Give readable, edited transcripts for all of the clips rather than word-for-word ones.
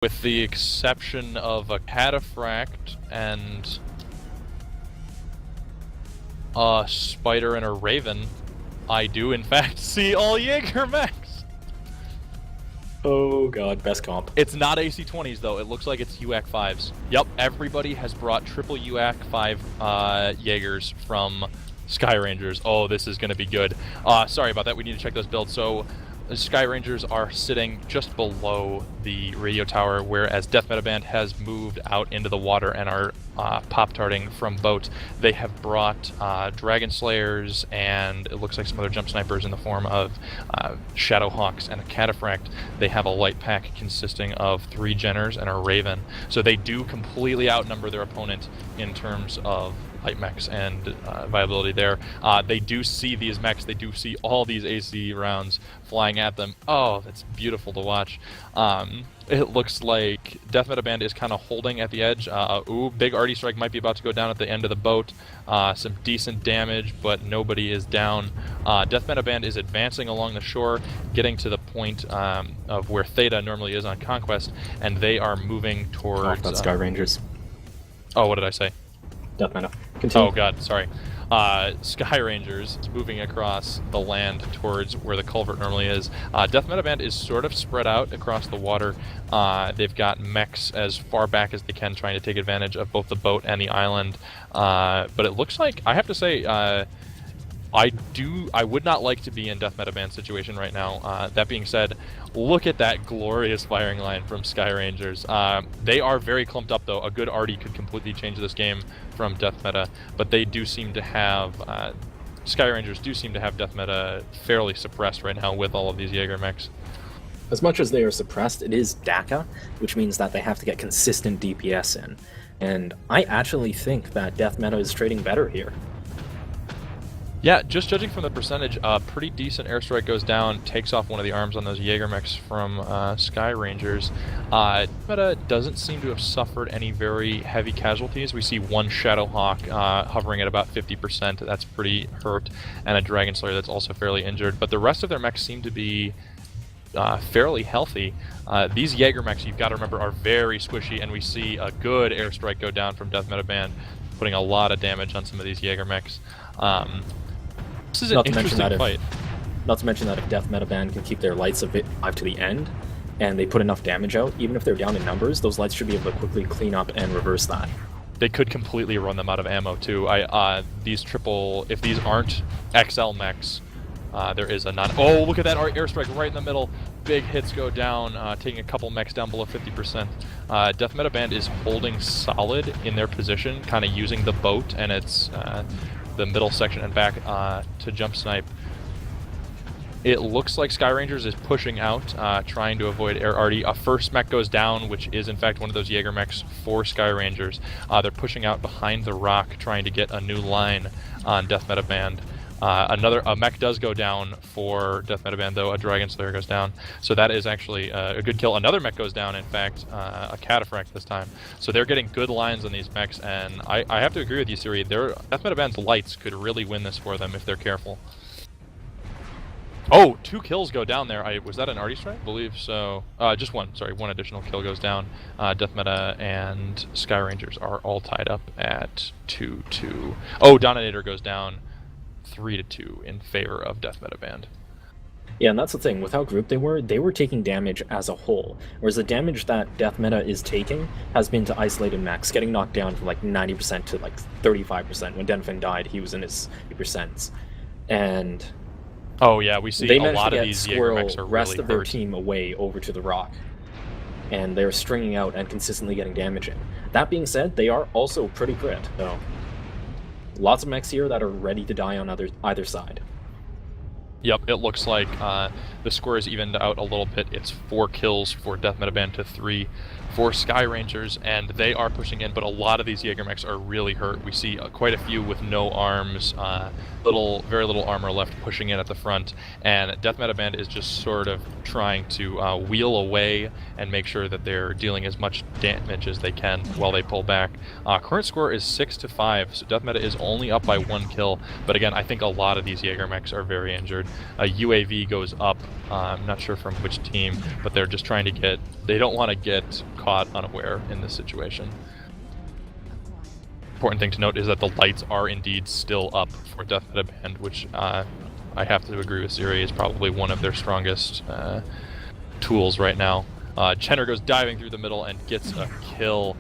With the exception of a cataphract and a spider and a raven, I do in fact see all Jaeger mechs. Oh god, best comp. It's not AC-20s though, it looks like it's UAC 5s. Yep, everybody has brought triple UAC 5 Jaegers from Skye Rangers. Oh, this is going to be good. Sorry about that, we need to check those builds. So the Skye Rangers are sitting just below the radio tower, whereas Death Meta Band has moved out into the water and are pop-tarting from boat. They have brought Dragon Slayers and it looks like some other jump snipers in the form of Shadow Hawks and a Cataphract. They have a light pack consisting of 3 Jenners and a Raven. So they do completely outnumber their opponent in terms of light mechs and viability there. They do see these mechs, they do see all these AC rounds flying at them. Oh, that's beautiful to watch. It looks like Death Meta Band is kind of holding at the edge. Ooh, big Arty Strike might be about to go down at the end of the boat. Some decent damage, but nobody is down. Death Meta Band is advancing along the shore, getting to the point of where Theta normally is on Conquest, and they are moving towards... that's Skye Rangers. Oh, what did I say? Death Meta. Continue. Oh god, sorry. Skye Rangers moving across the land towards where the culvert normally is. Death Meta Band is sort of spread out across the water. They've got mechs as far back as they can, trying to take advantage of both the boat and the island. But it looks like, I have to say, I would not like to be in Death Meta Band situation right now. That being said, look at that glorious firing line from Skye Rangers. They are very clumped up though. A good Arty could completely change this game from Death Meta, but they do seem to have, Skye Rangers do seem to have Death Meta fairly suppressed right now with all of these Jaeger mechs. As much as they are suppressed, it is DACA, which means that they have to get consistent DPS in. And I actually think that Death Meta is trading better here. Yeah, just judging from the percentage, pretty decent airstrike goes down, takes off one of the arms on those Jaeger mechs from Skye Rangers. Meta doesn't seem to have suffered any very heavy casualties. We see one Shadow Hawk hovering at about 50%, that's pretty hurt, and a Dragon Slayer that's also fairly injured. But the rest of their mechs seem to be fairly healthy. These Jaeger mechs, you've got to remember, are very squishy, and we see a good airstrike go down from Death Meta Band, putting a lot of damage on some of these Jaeger mechs. This is an interesting fight. Not to mention that if Death Meta Band can keep their lights alive to the end, and they put enough damage out, even if they're down in numbers, those lights should be able to quickly clean up and reverse that. They could completely run them out of ammo too. These triple, if these aren't XL mechs, there is a non. Oh, look at that airstrike right in the middle. Big hits go down, taking a couple mechs down below 50%. Death Meta Band is holding solid in their position, kind of using the boat and its the middle section and back to jump snipe. It looks like Skye Rangers is pushing out, trying to avoid air Arty. A first mech goes down, which is in fact one of those Jaeger mechs for Skye Rangers. They're pushing out behind the rock, trying to get a new line on Death Meta Band. A mech does go down for Death Meta Band, though. A Dragon Slayer goes down. So that is actually a good kill. Another mech goes down, in fact, a Cataphract this time. So they're getting good lines on these mechs, and I have to agree with you, Siri. Death Meta Band's lights could really win this for them if they're careful. Oh, 2 kills go down there. Was that an Arty Strike? I believe so. Just one. Sorry, one additional kill goes down. Death Meta and Skye Rangers are all tied up at 2-2. Oh, Dominator goes down 3-2 in favor of Death Meta Band. Yeah, and that's the thing. With how grouped they were taking damage as a whole. Whereas the damage that Death Meta is taking has been to isolated mechs, getting knocked down from like 90% to like 35%. When Denfin died, he was in his percents. And oh yeah, we see they a lot to of get these Jaeger mechs are rest really of their hurt. team away over to the rock. And they're stringing out and consistently getting damage in. That being said, they are also pretty crit, though. Lots of mechs here that are ready to die on either side. Yep, it looks like the score is evened out a little bit. It's 4 kills for Death Meta Band to 3 for Skye Rangers, and they are pushing in, but a lot of these Jaeger mechs are really hurt. We see quite a few with no arms, very little armor left pushing in at the front, and Death Meta Band is just sort of trying to wheel away and make sure that they're dealing as much damage as they can while they pull back. Current score is 6-5, so Death Meta is only up by 1 kill, but again, I think a lot of these Jaeger mechs are very injured. A UAV goes up. I'm not sure from which team, but they're just trying to get. They don't want to get caught unaware in this situation. Important thing to note is that the lights are indeed still up for Death Meta Band, which I have to agree with Siri is probably one of their strongest tools right now. Jenner goes diving through the middle and gets a kill,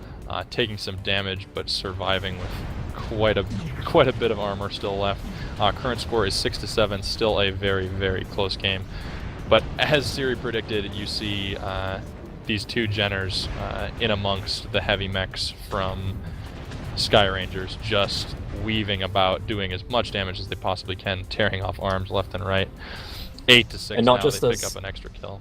taking some damage but surviving with quite a bit of armor still left. Current score is 6-7, still a very, very close game. But as Siri predicted, you see these two Jenners in amongst the heavy mechs from Skye Rangers, just weaving about, doing as much damage as they possibly can, tearing off arms left and right. 8-6 And not now, just they this- pick up an extra kill.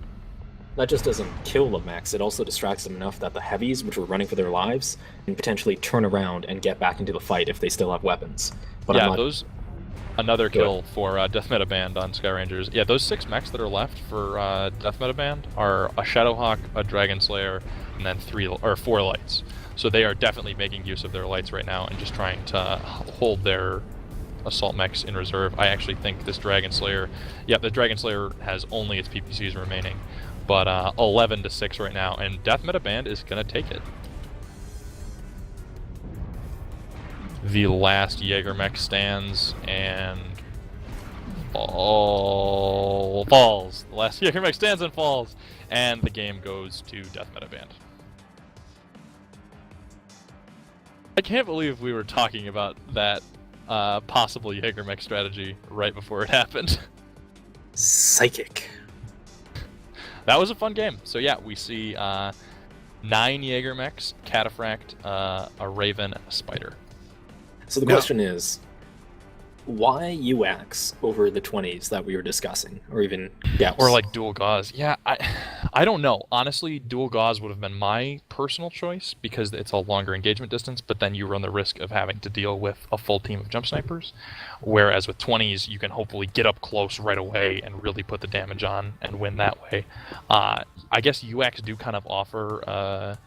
That just doesn't kill the mechs, it also distracts them enough that the heavies, which were running for their lives, can potentially turn around and get back into the fight if they still have weapons. But Yeah, I'm not... those... Another Go kill for Death Meta Band on Skye Rangers. Yeah, those 6 mechs that are left for Death Meta Band are a Shadowhawk, a Dragon Slayer, and then 4 lights. So they are definitely making use of their lights right now and just trying to hold their assault mechs in reserve. I actually think this Dragon Slayer... Yeah, the Dragon Slayer has only its PPCs remaining. But 11-6 right now, and Death Meta Band is going to take it. The last Jaeger mech stands and falls. The last Jaeger mech stands and falls, and the game goes to Death Meta Band. I can't believe we were talking about that possible Jaeger mech strategy right before it happened. Psychic. That was a fun game. So yeah, we see 9 Jaeger mechs, Cataphract, a Raven, and a Spider. So the question is, why UX over the 20s that we were discussing, or even Gauss? Or like dual gauze. Yeah, I don't know. Honestly, dual gauze would have been my personal choice because it's a longer engagement distance, but then you run the risk of having to deal with a full team of jump snipers. Whereas with 20s, you can hopefully get up close right away and really put the damage on and win that way. I guess UX do kind of offer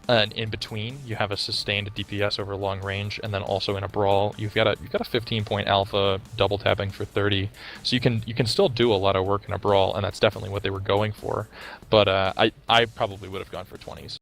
an in-between. You have a sustained DPS over long range, and then also in a brawl, you've got a 15-point alpha double tapping for 30. So you can still do a lot of work in a brawl, and that's definitely what they were going for. But I probably would have gone for 20s.